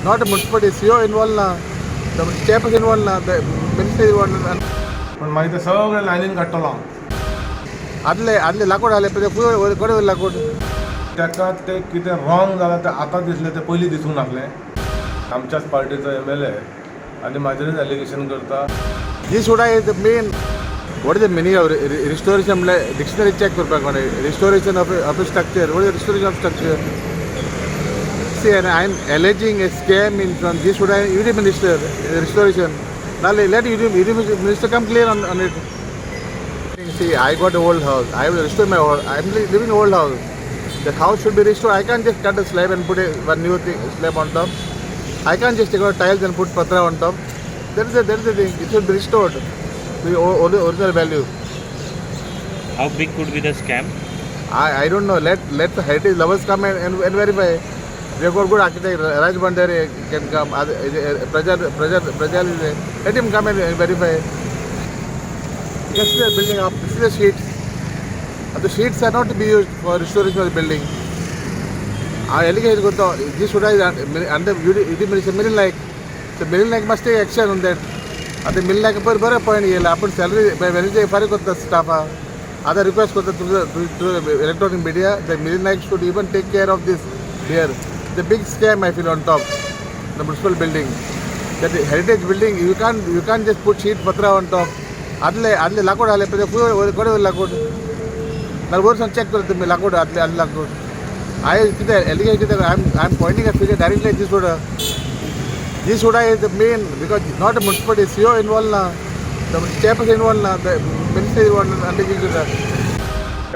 Not a municipality, CEO involved na, the chairperson involved na, the minister involved. पण मागीर ते सगळे लायनीन काडटलो हांव. आदले लाकूड आले पण कडे लाकूड. ताका ते कितें रॉंग जालां तें आतां दिसलें तें पयलीं दिसूंक नासलें. आमच्याच पार्टीचो MLA आनी म्हाजेरूच एलिगेशन करता. This would is the main. What is the meaning of restoration? Dictionary check करपाक restoration of a structure. What is the restoration of structure? See, and I am alleging a scam in from this would I UD minister restoration. Now let UD minister come clear on it. See, I got an old house. I will restore my old. I am living in an old house. The house should be restored. I can't just cut a slab and put one new slab on top. I can't just take out tiles and put patra on top. That is the thing. It should be restored to the original value. How big could be the scam? I don't know. Let the heritage lovers come and verify. We have got good architect. Raj Bandare can come. Prajal is there. Let him come and verify. You can see the building up. This is the sheets. The sheets are not to be used for restoration of the building. Our allegation goes on. This should I under UD minister million like. The million like must take action on that. At the million like per point here. Upon salary by Wednesday, far got the staff. Other requests got to electronic media. The million like should even take care of this here. The big scam I feel on top. The municipal building. That heritage building. You can't just put sheet patra on top. आदले लाकूड आले पण कडे लाकूड ना वरसून check करता तुम्ही लाकूड आदले लाकूड आय कितें एलिगेशन कितें I am pointing at figure directly this would is the main because not a municipality CEO involved na, the chairperson involved na, the minister involved undertaking that.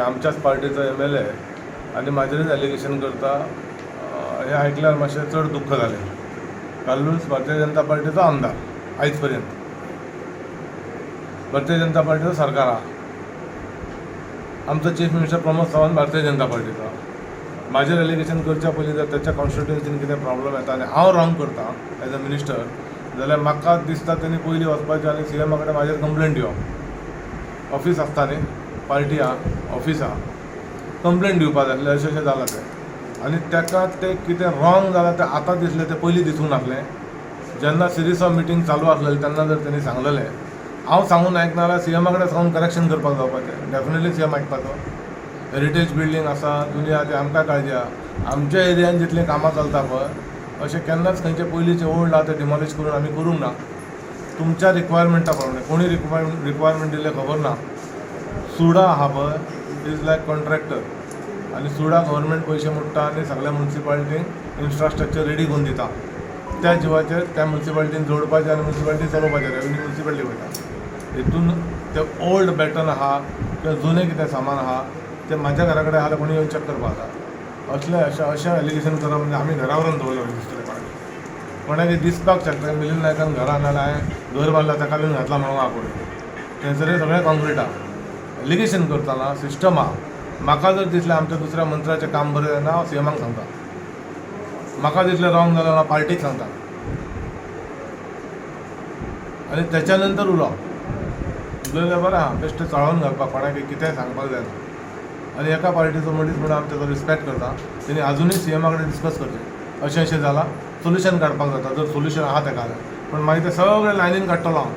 आमच्याच पार्टीचो MLA आनी म्हाजेरूच allegation करता. हें आयकल्यार मातशें चड दुख्ख जालें. कालूच भारतीय जनता पार्टीचो आमदार आयज पर्यंत भारतीय जनता पार्टीचो सरकार आहा. आमचो चीफ मिनिस्टर प्रमोद सावंत भारतीय जनता पार्टीचो. म्हाजेर एलिगेशन करच्या पयलीं जर त्याच्या कॉन्स्टिट्युएन्सीन कितें प्रॉब्लम येता आनी हांव रॉंग करता एज अ मिनिस्टर जाल्यार म्हाका दिसता तेणी पयलीं वचपाचें आनी CM कडेन म्हाजेर कंप्लेंट दिवप. ऑफीस आसता न्ही पार्टी आहा ऑफीस आहा कंप्लेंट दिवपा जाय आसलें अशें जालां तें. आनी ताका तें कितें रॉंग जालां तें आतां दिसलें तें पयलीं दिसूंक नासलें. जेन्ना सिरीज ऑफ मिटींग चालू आसलेलें तेन्ना जर तेणी सांगलेलें हांव सांगून आयकना जाल्यार CM कडेन सांगून करेक्शन करपाक जावपाचें. Definitely CM आयकपाचो. हेरिटेज बिल्डींग आसा दुनिया ती आमकां काळजी आहा. आमच्या एरियान जितलीं कामां चलता पळय अशें केन्नाच खंयचे पयलींचे ओल्ड आहा ते डिमॉलिश करून आमी करूंक ना. तुमच्या रिक्वायरमेंटा प्रमाणे कोणी रिक्वायरमेंट दिले खबर ना. सुडा आहा पळय इट इज लायक कॉन्ट्रॅक्टर आनी सुडा गव्हर्मेंट पयशे मोडटा आनी सगळ्या मुन्सिपालिटींक इन्फ्रास्ट्रक्चर रेडी करून दिता. त्या जिवाचेर त्या मुन्सिपालिटीन जोडपाचें आनी मुन्सिपालिटी चलोवपाचें रेवन्यू मुन्सिपालिटी वयता. हितून तें ओल्ड बॅटन आहा किंवा जुनें कितें सामान आहा ते म्हाज्या घरा कडेन आहा कोणी येवन चॅक करपाक जाता. अशें एलिगेशन करप म्हणजे आमी घरा व्हरून दवरलें दिसतलें कोणाक. कोणाक दिसपाक शकता मिलिंद नायकान घरा नाल्यार हांवें घर बांदला ताका बीन घातला म्हणून आहा पळय थंयसर सगळें कॉन्क्रीट आहा. एलिगेशन करतना सिस्टम आहा. म्हाका जर दिसलें आमच्या दुसऱ्या मंत्र्याचें काम बरें जायना हांव CMक सांगता. म्हाका दिसलें रॉंग जाल्यार हांव पार्टीक सांगता आनी तेच्या नंतर उलोवप उलयल्यार बरें आहा. बेश्टें चाळोवन घालपाक कोणाक कितेंय सांगपाक जायना. आनी एका पार्टीचो मनीस म्हणून आमी तेजो रिस्पेक्ट करता. तेणी आजुनूय CM कडेन डिस्कस करचें अशें जालां सोल्युशन काडपाक जाता जर सोल्युशन आहा तेका. पण मागीर ते सगळे लायनीन काडटलो हांव.